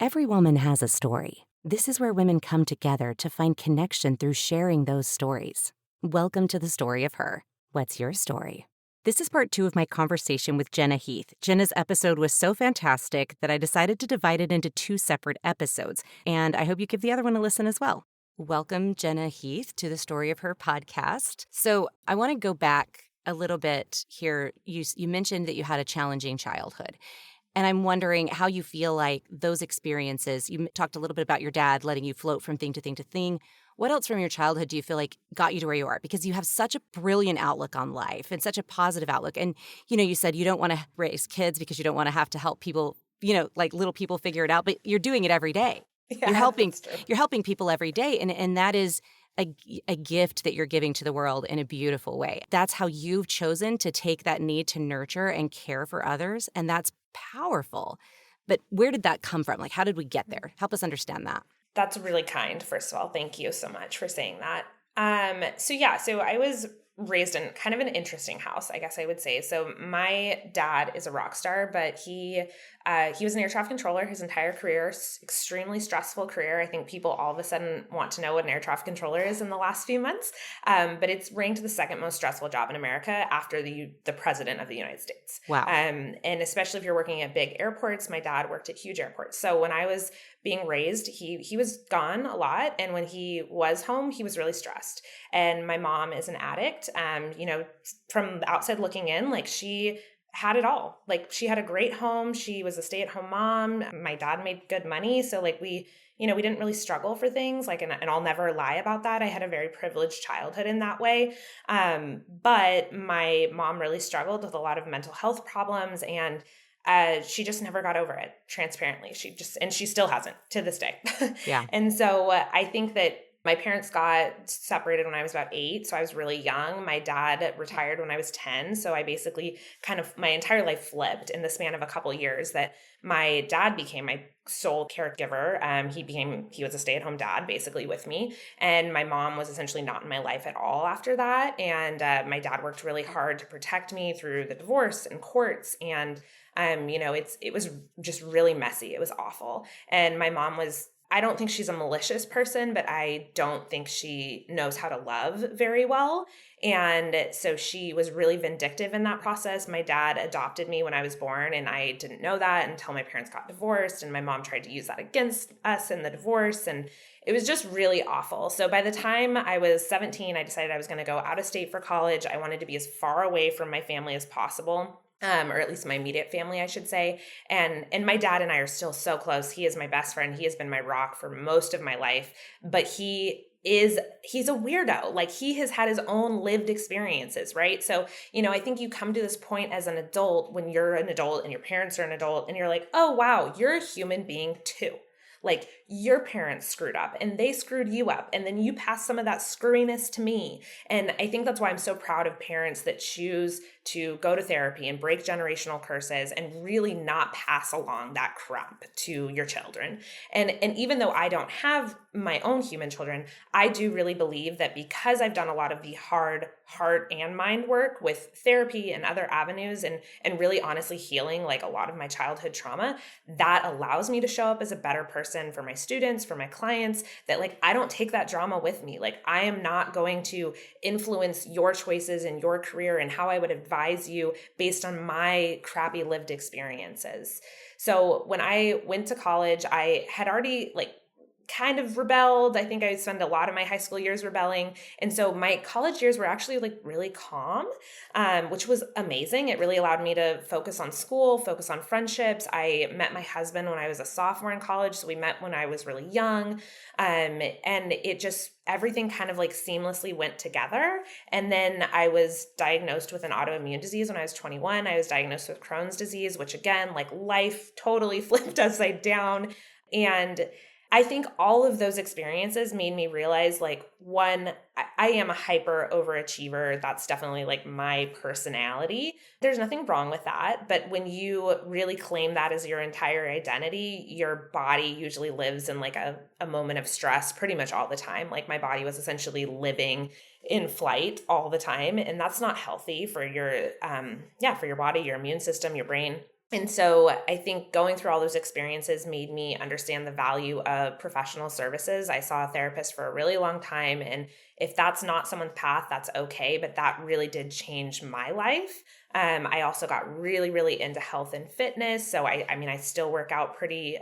Every woman has a story. This is where women come together to find connection through sharing those stories. Welcome to the story of her. What's your story? This is part 2 of my conversation with Jenna Heath. Jenna's episode was so fantastic that I decided to divide it into 2 separate episodes, and I hope you give the other one a listen as well. Welcome, Jenna Heath, to the Story of Her podcast. So I want to go back a little bit here. You mentioned that you had a challenging childhood. And I'm wondering how you feel like those experiences, you talked a little bit about your dad letting you float from thing to thing to thing. What else from your childhood do you feel like got you to where you are? Because you have such a brilliant outlook on life and such a positive outlook. And, you said you don't want to raise kids because you don't want to have to help people, like little people figure it out, but you're doing it every day. Yeah, You're that's true. helping people every day. And that is a gift that you're giving to the world in a beautiful way. That's how you've chosen to take that need to nurture and care for others. And that's powerful. But where did that come from? Like, how did we get there? Help us understand that. That's really kind, first of all. Thank you so much for saying that. So I was raised in kind of an interesting house, I guess I would say. So my dad is a rock star, but he was an air traffic controller his entire career, extremely stressful career. I think people all of a sudden want to know what an air traffic controller is in the last few months. But it's ranked the second most stressful job in America after the president of the United States. Wow. And especially if you're working at big airports, my dad worked at huge airports. So when I was being raised, he was gone a lot. And when he was home, he was really stressed. And my mom is an addict. From the outside looking in, like she had it all. Like she had a great home. She was a stay-at-home mom. My dad made good money. So like we didn't really struggle for things like, and I'll never lie about that. I had a very privileged childhood in that way. But my mom really struggled with a lot of mental health problems, and she just never got over it, transparently. And she still hasn't to this day. Yeah. And so I think that my parents got separated when I was about 8, so I was really young. My dad retired when I was 10, so I basically my entire life flipped in the span of a couple of years that my dad became my sole caregiver. He was a stay-at-home dad basically with me, and my mom was essentially not in my life at all after that. And my dad worked really hard to protect me through the divorce and courts, and it was just really messy. It was awful. And my mom I don't think she's a malicious person, but I don't think she knows how to love very well. And so she was really vindictive in that process. My dad adopted me when I was born, and I didn't know that until my parents got divorced, and my mom tried to use that against us in the divorce. And it was just really awful. So by the time I was 17, I decided I was going to go out of state for college. I wanted to be as far away from my family as possible. Or at least my immediate family, I should say. And my dad and I are still so close. He is my best friend. He has been my rock for most of my life, but he's a weirdo. Like he has had his own lived experiences, right? So, I think you come to this point as an adult when you're an adult and your parents are an adult and you're like, oh, wow, you're a human being too. Like your parents screwed up and they screwed you up, and then you pass some of that screwiness to me. And I think that's why I'm so proud of parents that choose to go to therapy and break generational curses and really not pass along that crap to your children. And even though I don't have my own human children, I do really believe that because I've done a lot of the hard heart and mind work with therapy and other avenues and really honestly healing like a lot of my childhood trauma, that allows me to show up as a better person for my students, for my clients, that like I don't take that drama with me. Like I am not going to influence your choices in your career and how I would advise you based on my crappy lived experiences. So when I went to college, I had already kind of rebelled. I think I spent a lot of my high school years rebelling. And so my college years were actually really calm, which was amazing. It really allowed me to focus on school, focus on friendships. I met my husband when I was a sophomore in college. So we met when I was really young. And it just, everything kind of seamlessly went together. And then I was diagnosed with an autoimmune disease when I was 21. I was diagnosed with Crohn's disease, which again, life totally flipped upside down. And I think all of those experiences made me realize, one, I am a hyper overachiever. That's definitely my personality. There's nothing wrong with that. But when you really claim that as your entire identity, your body usually lives in a moment of stress pretty much all the time. My body was essentially living in flight all the time. And that's not healthy for your body, your immune system, your brain. And so I think going through all those experiences made me understand the value of professional services. I saw a therapist for a really long time. And if that's not someone's path, that's okay. But that really did change my life. I also got really, really into health and fitness. So I mean, I still work out pretty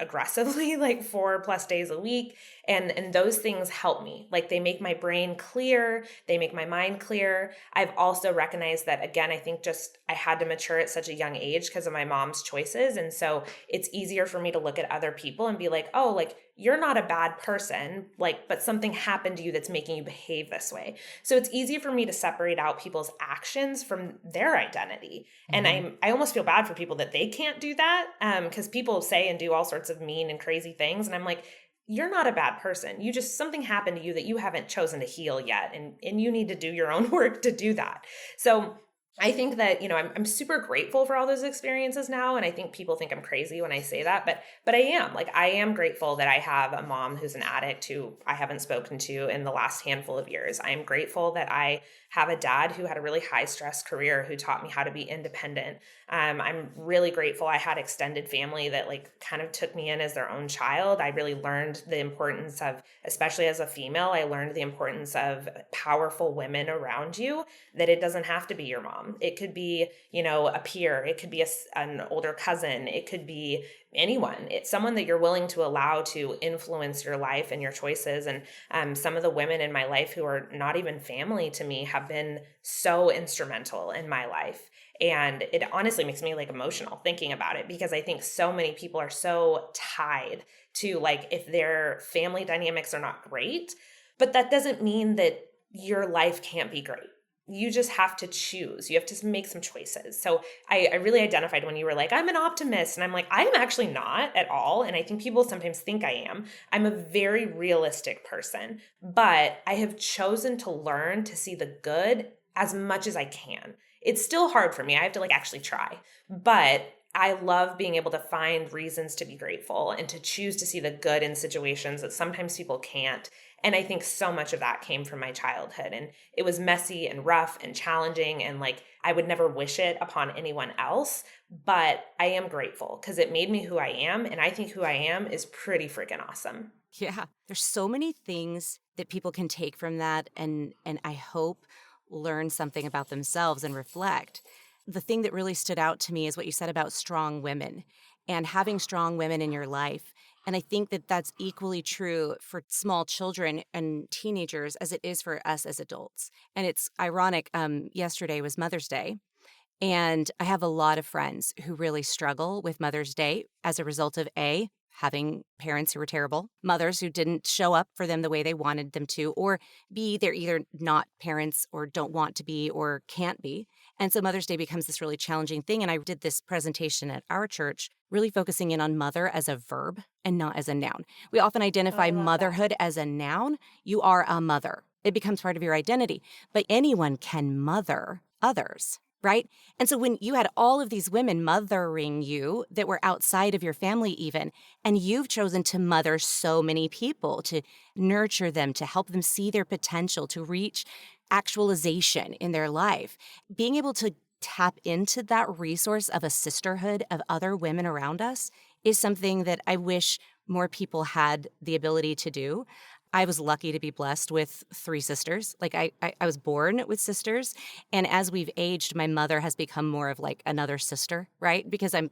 aggressively, like 4+ days a week. And those things help me. Like they make my brain clear, they make my mind clear. I've also recognized that, again, I think just I had to mature at such a young age because of my mom's choices. And so it's easier for me to look at other people and be like, oh, like you're not a bad person, like, but something happened to you that's making you behave this way. So it's easy for me to separate out people's actions from their identity. And I almost feel bad for people that they can't do that, because people say and do all sorts of mean and crazy things. And I'm like, you're not a bad person. You just, something happened to you that you haven't chosen to heal yet. And you need to do your own work to do that. So I think that, I'm super grateful for all those experiences now. And I think people think I'm crazy when I say that, but I am. Like, I am grateful that I have a mom who's an addict who I haven't spoken to in the last handful of years. I am grateful that I have a dad who had a really high stress career who taught me how to be independent. I'm really grateful I had extended family that like kind of took me in as their own child. I really learned the importance of, especially as a female, I learned the importance of powerful women around you, that it doesn't have to be your mom. It could be, a peer. It could be an older cousin. It could be anyone. It's someone that you're willing to allow to influence your life and your choices. And some of the women in my life who are not even family to me have been so instrumental in my life. And it honestly makes me like emotional thinking about it, because I think so many people are so tied to like, if their family dynamics are not great, but that doesn't mean that your life can't be great. You just have to choose. You have to make some choices. So I really identified when you were like, I'm an optimist. And I'm like, I'm actually not at all. And I think people sometimes think I am. I'm a very realistic person, but I have chosen to learn to see the good as much as I can. It's still hard for me. I have to like actually try, but I love being able to find reasons to be grateful and to choose to see the good in situations that sometimes people can't. And I think so much of that came from my childhood. And it was messy and rough and challenging. And like, I would never wish it upon anyone else. But I am grateful because it made me who I am. And I think who I am is pretty freaking awesome. Yeah. There's so many things that people can take from that and I hope learn something about themselves and reflect. The thing that really stood out to me is what you said about strong women and having strong women in your life. And I think that that's equally true for small children and teenagers as it is for us as adults. And it's ironic. Yesterday was Mother's Day. And I have a lot of friends who really struggle with Mother's Day as a result of A, having parents who were terrible, mothers who didn't show up for them the way they wanted them to, or B, they're either not parents or don't want to be or can't be. And so Mother's Day becomes this really challenging thing. And I did this presentation at our church, really focusing in on mother as a verb and not as a noun. We often Oh, I identify love that. motherhood as a noun. You are a mother. It becomes part of your identity. But anyone can mother others, right? And so when you had all of these women mothering you that were outside of your family even, and you've chosen to mother so many people, to nurture them, to help them see their potential, to reach actualization in their life, being able to tap into that resource of a sisterhood of other women around us is something that I wish more people had the ability to do. I was lucky to be blessed with 3 sisters. Like I was born with sisters. And as we've aged, my mother has become more of like another sister, right? Because I'm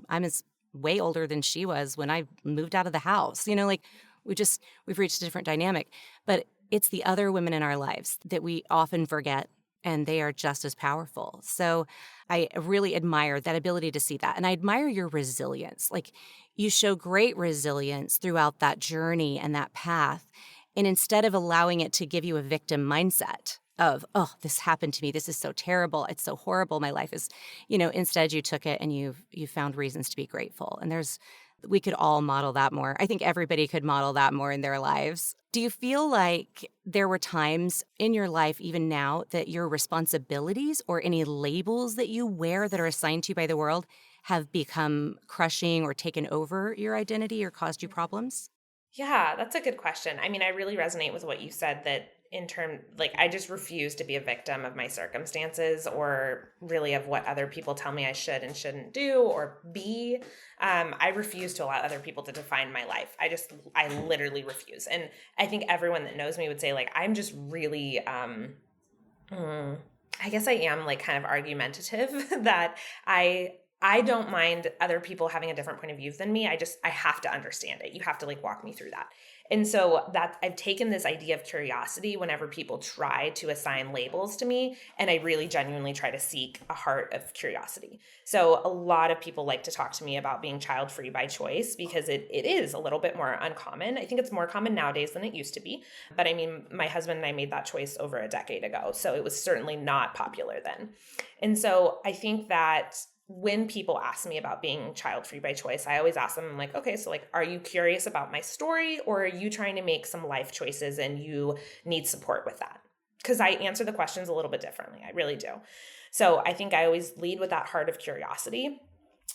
as way older than she was when I moved out of the house. Like we've reached a different dynamic. But it's the other women in our lives that we often forget, and they are just as powerful. So I really admire that ability to see that. And I admire your resilience. Like you show great resilience throughout that journey and that path. And instead of allowing it to give you a victim mindset of, oh, this happened to me, this is so terrible, it's so horrible, my life is, instead you took it and you found reasons to be grateful. And we could all model that more. I think everybody could model that more in their lives. Do you feel like there were times in your life, even now, that your responsibilities or any labels that you wear that are assigned to you by the world have become crushing or taken over your identity or caused you problems? Yeah, that's a good question. I mean, I really resonate with what you said, that I just refuse to be a victim of my circumstances or really of what other people tell me I should and shouldn't do or be. I refuse to allow other people to define my life. I literally refuse. And I think everyone that knows me would say, like, I'm just really, I guess I am like kind of argumentative that I don't mind other people having a different point of view than me. I have to understand it. You have to like walk me through that. And so that I've taken this idea of curiosity whenever people try to assign labels to me, and I really genuinely try to seek a heart of curiosity. So a lot of people like to talk to me about being child-free by choice because it is a little bit more uncommon. I think it's more common nowadays than it used to be. But I mean, my husband and I made that choice over a decade ago, so it was certainly not popular then. And so I think that when people ask me about being child-free by choice, I always ask them, I'm like, okay, so like, are you curious about my story, or are you trying to make some life choices and you need support with that? Because I answer the questions a little bit differently. I really do. So I think I always lead with that heart of curiosity.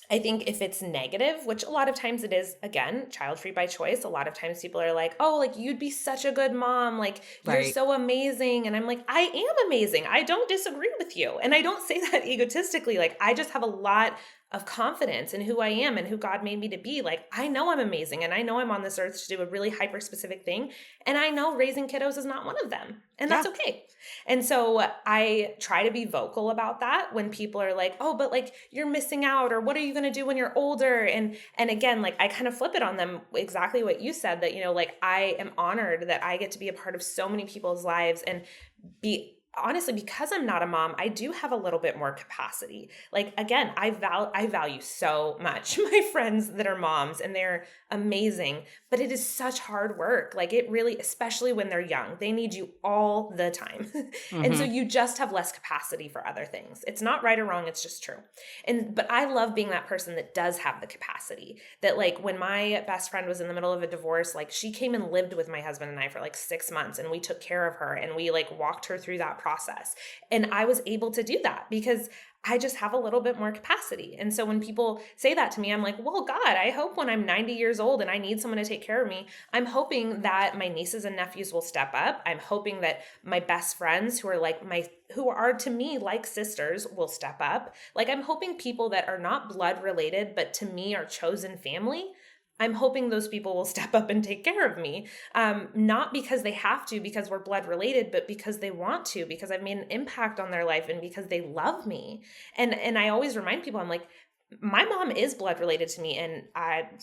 I think if it's negative, which a lot of times it is, again, child-free by choice, a lot of times people are like, oh, like, you'd be such a good mom. Like, you're so amazing. And I'm like, I am amazing. I don't disagree with you. And I don't say that egotistically. Like, I just have a lot of confidence in who I am and who God made me to be. Like, I know I'm amazing, and I know I'm on this earth to do a really hyper-specific thing. And I know raising kiddos is not one of them. And that's okay. And so I try to be vocal about that when people are like, oh, but like, you're missing out, or what are you going to do when you're older? And again, like, I kind of flip it on them, exactly what you said, that, you know, like, I am honored that I get to be a part of so many people's lives and honestly, because I'm not a mom, I do have a little bit more capacity. Like, again, I value so much my friends that are moms, and they're amazing, but it is such hard work. Like, it really, especially when they're young, they need you all the time. And so you just have less capacity for other things. It's not right or wrong. It's just true. But I love being that person that does have the capacity, that like, when my best friend was in the middle of a divorce, like, she came and lived with my husband and I for like 6 months, and we took care of her, and we like walked her through that process. And I was able to do that because I just have a little bit more capacity. And so when people say that to me, I'm like, well, God, I hope when I'm 90 years old and I need someone to take care of me, I'm hoping that my nieces and nephews will step up. I'm hoping that my best friends who are to me like sisters will step up. Like, I'm hoping people that are not blood related, but to me are chosen family, I'm hoping those people will step up and take care of me, not because they have to, because we're blood related, but because they want to, because I've made an impact on their life, and because they love me. And I always remind people, I'm like, my mom is blood related to me, and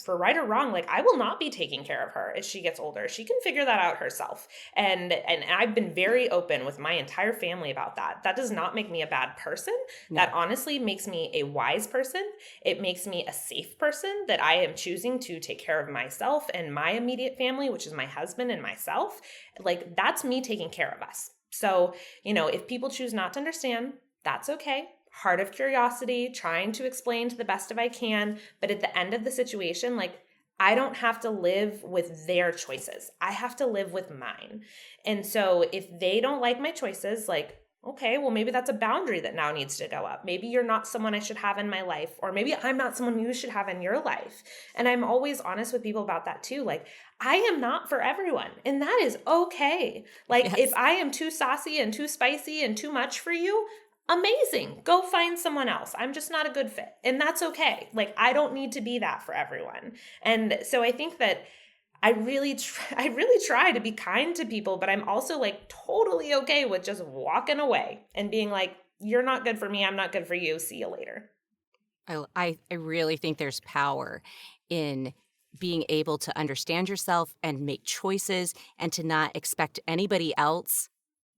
for right or wrong, like, I will not be taking care of her as she gets older. She can figure that out herself. And I've been very open with my entire family about that. That does not make me a bad person. No. That honestly makes me a wise person. It makes me a safe person, that I am choosing to take care of myself and my immediate family, which is my husband and myself. Like, that's me taking care of us. So, you know, if people choose not to understand, that's okay. Heart of curiosity, trying to explain to the best of I can. But at the end of the situation, like, I don't have to live with their choices. I have to live with mine. And so if they don't like my choices, like, okay, well, maybe that's a boundary that now needs to go up. Maybe you're not someone I should have in my life, or maybe I'm not someone you should have in your life. And I'm always honest with people about that too. Like, I am not for everyone, and that is okay. Like, yes. If I am too saucy and too spicy and too much for you, amazing. Go find someone else. I'm just not a good fit. And that's okay. Like, I don't need to be that for everyone. And so I think that I really try to be kind to people, but I'm also like totally okay with just walking away and being like, you're not good for me. I'm not good for you. See you later. I really think there's power in being able to understand yourself and make choices, and to not expect anybody else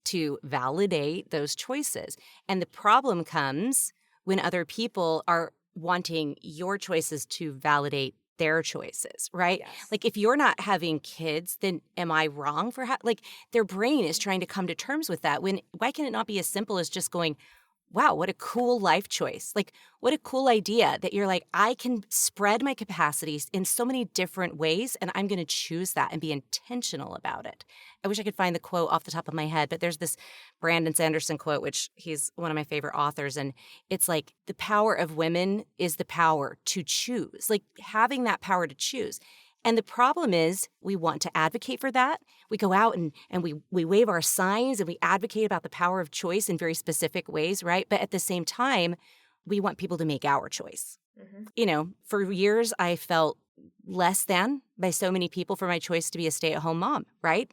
to validate those choices. And the problem comes when other people are wanting your choices to validate their choices, right? Yes. Like, if you're not having kids, then am I wrong for like, their brain is trying to come to terms with that. Why can it not be as simple as just going, wow, what a cool life choice. Like, what a cool idea that you're like, I can spread my capacities in so many different ways, and I'm going to choose that and be intentional about it. I wish I could find the quote off the top of my head, but there's this Brandon Sanderson quote, which he's one of my favorite authors. And it's like, the power of women is the power to choose, like having that power to choose. And the problem is we want to advocate for that. We go out and we wave our signs and we advocate about the power of choice in very specific ways, right? But at the same time, we want people to make our choice. For years, I felt less than by so many people for my choice to be a stay-at-home mom, right?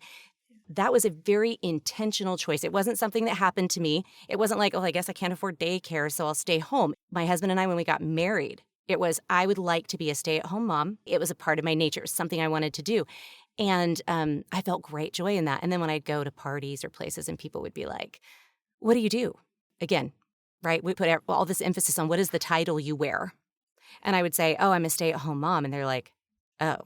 That was a very intentional choice. It wasn't something that happened to me. It wasn't like, oh, I guess I can't afford daycare, so I'll stay home. My husband and I, when we got married, it was, I would like to be a stay-at-home mom. It was a part of my nature. It was something I wanted to do. And I felt great joy in that. And then when I'd go to parties or places and people would be like, what do you do? Again, right? We put all this emphasis on what is the title you wear. And I would say, oh, I'm a stay-at-home mom. And they're like, oh,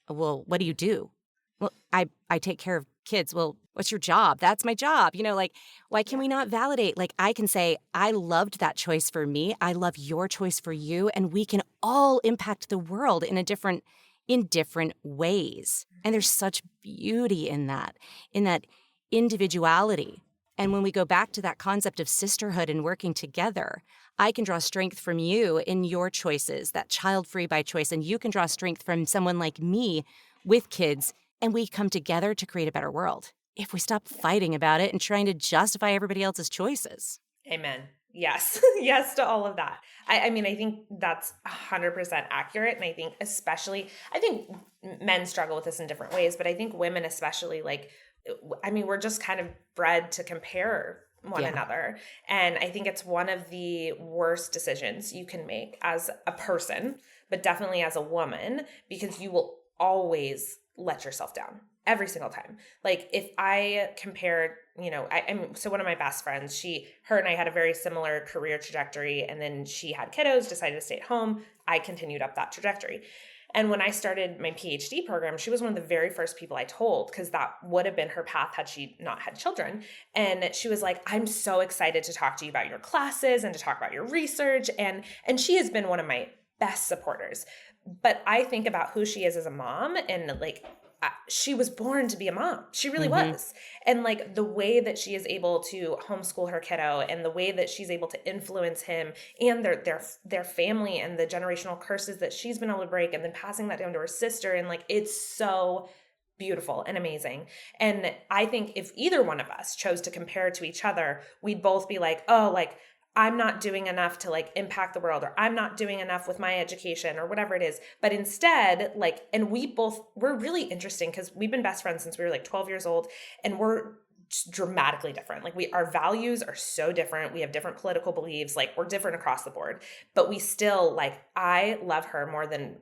well, what do you do? Well, I take care of kids. Well, what's your job? That's my job. Why can we not validate? Like, I can say, I loved that choice for me. I love your choice for you. And we can all impact the world in different ways. And there's such beauty in that individuality. And when we go back to that concept of sisterhood and working together, I can draw strength from you in your choices, that child-free by choice, and you can draw strength from someone like me with kids, and we come together to create a better world if we stop fighting about it and trying to justify everybody else's choices. Amen. Yes. Yes to all of that. I mean, I think that's 100% accurate. And I think men struggle with this in different ways, but I think women especially, we're just kind of bred to compare one another. And I think it's one of the worst decisions you can make as a person, but definitely as a woman, because you will always let yourself down every single time. Like, if I compared, so one of my best friends, her and I had a very similar career trajectory, and then she had kiddos, decided to stay at home. I continued up that trajectory. And when I started my PhD program, she was one of the very first people I told, because that would have been her path had she not had children. And she was like, I'm so excited to talk to you about your classes and to talk about your research. And she has been one of my best supporters. But I think about who she is as a mom, and she was born to be a mom. She really was. And the way that she is able to homeschool her kiddo, and the way that she's able to influence him and their family, and the generational curses that she's been able to break, and then passing that down to her sister. And it's so beautiful and amazing. And I think if either one of us chose to compare to each other, we'd both be like, oh, I'm not doing enough to impact the world, or I'm not doing enough with my education, or whatever it is. But instead, and we're really interesting, because we've been best friends since we were 12 years old, and we're dramatically different. Our values are so different. We have different political beliefs. We're different across the board, but we still I love her more than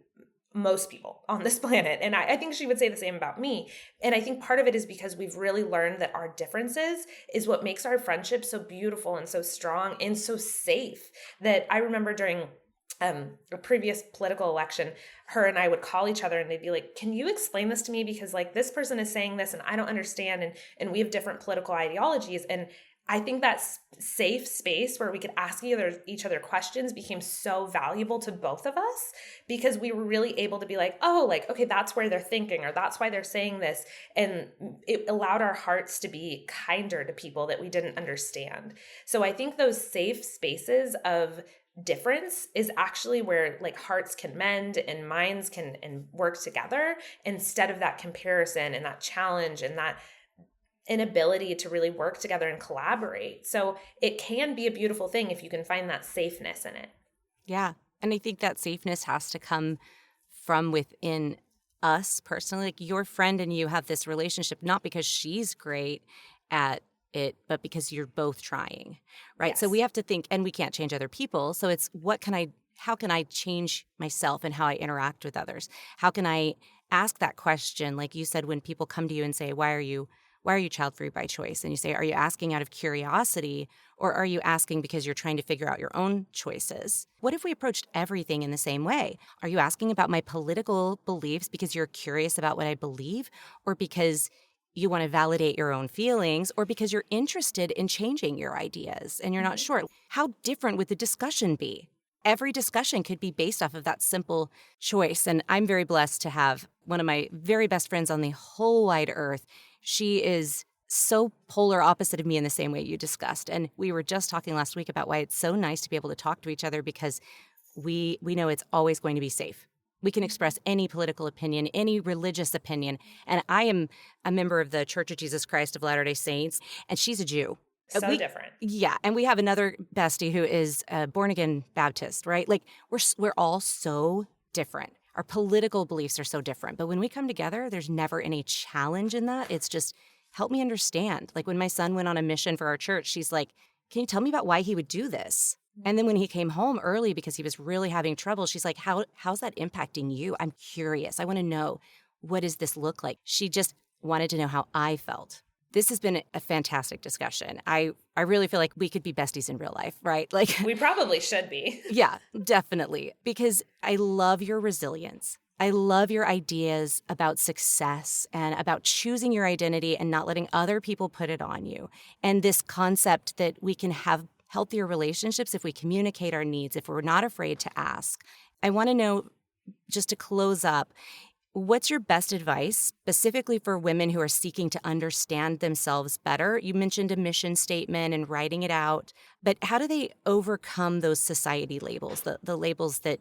most people on this planet. And I think she would say the same about me. And I think part of it is because we've really learned that our differences is what makes our friendship so beautiful and so strong and so safe. That I remember during a previous political election, her and I would call each other and they'd be like, can you explain this to me? Because this person is saying this and I don't understand. And we have different political ideologies. And I think that safe space where we could ask each other questions became so valuable to both of us, because we were really able to be like, oh, okay, that's where they're thinking, or that's why they're saying this. And it allowed our hearts to be kinder to people that we didn't understand. So I think those safe spaces of difference is actually where hearts can mend and minds can and work together, instead of that comparison and that challenge and that inability to really work together and collaborate. So it can be a beautiful thing if you can find that safeness in it. Yeah. And I think that safeness has to come from within us personally. Your friend and you have this relationship, not because she's great at it, but because you're both trying, right? Yes. So we have to think, and we can't change other people. So it's how can I change myself and how I interact with others? How can I ask that question? Like you said, when people come to you and say, why are you child-free by choice? And you say, are you asking out of curiosity, or are you asking because you're trying to figure out your own choices? What if we approached everything in the same way? Are you asking about my political beliefs because you're curious about what I believe, or because you want to validate your own feelings, or because you're interested in changing your ideas and you're not sure? How different would the discussion be? Every discussion could be based off of that simple choice. And I'm very blessed to have one of my very best friends on the whole wide earth. She is so polar opposite of me in the same way you discussed. And we were just talking last week about why it's so nice to be able to talk to each other, because we know it's always going to be safe. We can express any political opinion, any religious opinion. And I am a member of the Church of Jesus Christ of Latter-day Saints, and she's a Jew. So different. Yeah, and we have another bestie who is a born-again Baptist, right? Like, we're all so different. Our political beliefs are so different. But when we come together, there's never any challenge in that. It's just, help me understand. Like, when my son went on a mission for our church, she's like, can you tell me about why he would do this? And then when he came home early because he was really having trouble, she's like, how's that impacting you? I'm curious. I want to know, what does this look like? She just wanted to know how I felt. This has been a fantastic discussion. I really feel like we could be besties in real life, right? Like, we probably should be. Yeah, definitely. Because I love your resilience. I love your ideas about success and about choosing your identity and not letting other people put it on you. And this concept that we can have healthier relationships if we communicate our needs, if we're not afraid to ask. I want to know, just to close up, what's your best advice specifically for women who are seeking to understand themselves better? You mentioned a mission statement and writing it out, but how do they overcome those society labels, the labels that,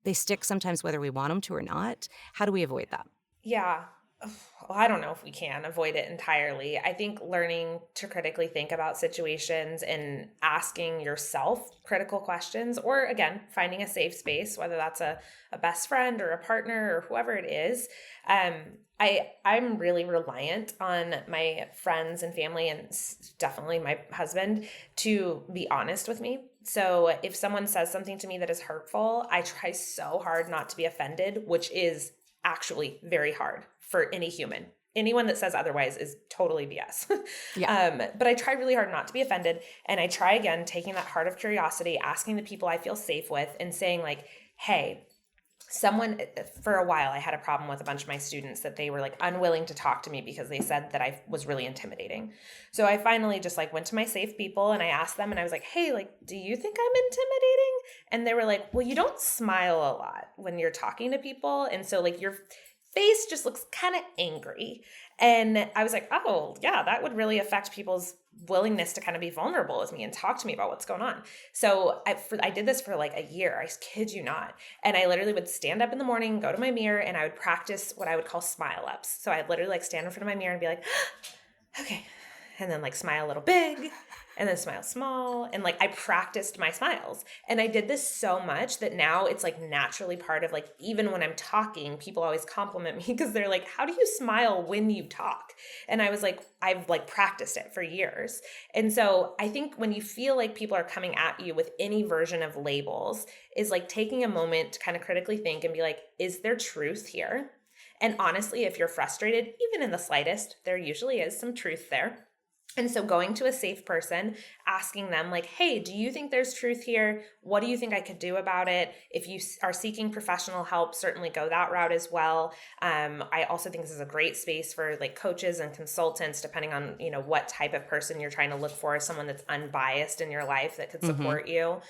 they stick sometimes whether we want them to or not? How do we avoid that? Yeah. Well, I don't know if we can avoid it entirely. I think learning to critically think about situations and asking yourself critical questions, or again, finding a safe space, whether that's a best friend or a partner or whoever it is. I'm really reliant on my friends and family, and definitely my husband, to be honest with me. So if someone says something to me that is hurtful, I try so hard not to be offended, which is actually very hard for any human. Anyone that says otherwise is totally BS. Yeah. But I try really hard not to be offended. And I try again, taking that heart of curiosity, asking the people I feel safe with and saying like, hey, for a while, I had a problem with a bunch of my students that they were like unwilling to talk to me because they said that I was really intimidating. So I finally just like went to my safe people and I asked them and I was like, hey, like, do you think I'm intimidating? And they were like, well, you don't smile a lot when you're talking to people. And so like your face just looks kind of angry. And I was like, oh yeah, that would really affect people's willingness to kind of be vulnerable with me and talk to me about what's going on. So I did this for like a year. I kid you not. And I literally would stand up in the morning, go to my mirror, and I would practice what I would call smile ups. So I'd literally like stand in front of my mirror and be like, okay. And then like smile a little big and then smile small. And like I practiced my smiles. And I did this so much that now it's like naturally part of like, even when I'm talking, people always compliment me because they're like, how do you smile when you talk? And I was like, I've like practiced it for years. And so I think when you feel like people are coming at you with any version of labels is like taking a moment to kind of critically think and be like, is there truth here? And honestly, if you're frustrated, even in the slightest, there usually is some truth there. And so going to a safe person, asking them like, hey, do you think there's truth here? What do you think I could do about it? If you are seeking professional help, certainly go that route as well. I also think this is a great space for like coaches and consultants, depending on, what type of person you're trying to look for, someone that's unbiased in your life that could support you.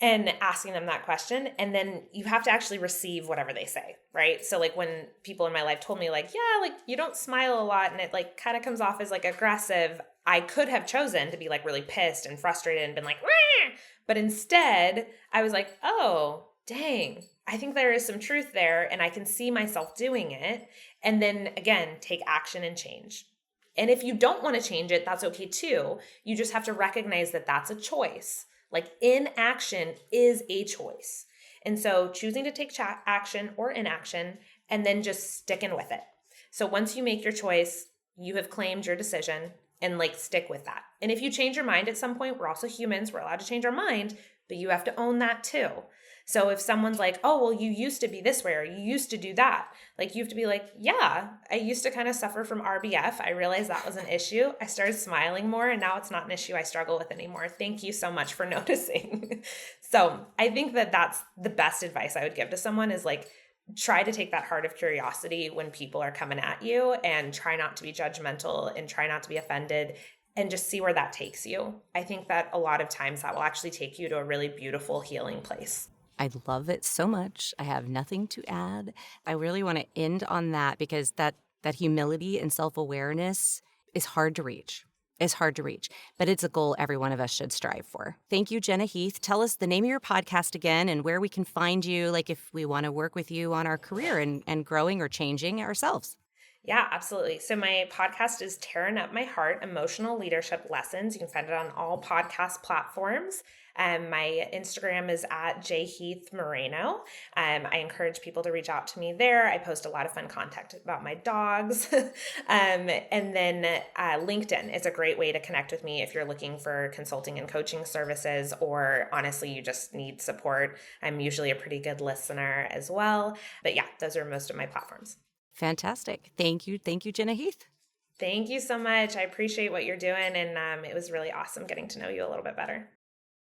And asking them that question. And then you have to actually receive whatever they say, right? So like when people in my life told me like, yeah, like you don't smile a lot and it like kind of comes off as like aggressive, I could have chosen to be like really pissed and frustrated and been like, Rah! But instead I was like, oh, dang, I think there is some truth there and I can see myself doing it. And then again, take action and change. And if you don't want to change it, that's okay too. You just have to recognize that that's a choice. Like inaction is a choice. And so choosing to take action or inaction and then just sticking with it. So once you make your choice, you have claimed your decision and like stick with that. And if you change your mind at some point, we're also humans, we're allowed to change our mind, but you have to own that too. So if someone's like, oh, well, you used to be this way or you used to do that, like you have to be like, yeah, I used to kind of suffer from RBF. I realized that was an issue. I started smiling more and now it's not an issue I struggle with anymore. Thank you so much for noticing. So I think that that's the best advice I would give to someone is like, try to take that heart of curiosity when people are coming at you and try not to be judgmental and try not to be offended and just see where that takes you. I think that a lot of times that will actually take you to a really beautiful healing place. I love it so much. I have nothing to add. I really want to end on that because that humility and self-awareness is hard to reach. is hard to reach, but it's a goal every one of us should strive for. Thank you, Jenna Heath. Tell us the name of your podcast again and where we can find you, like if we want to work with you on our career and growing or changing ourselves. Yeah, absolutely. So my podcast is Tearing Up My Heart, Emotional Leadership Lessons. You can find it on all podcast platforms. My Instagram is at jheathmoreno. I encourage people to reach out to me there. I post a lot of fun content about my dogs. And then LinkedIn is a great way to connect with me if you're looking for consulting and coaching services, or honestly, you just need support. I'm usually a pretty good listener as well. But yeah, those are most of my platforms. Fantastic. Thank you. Thank you, Jenna Heath. Thank you so much. I appreciate what you're doing. And it was really awesome getting to know you a little bit better.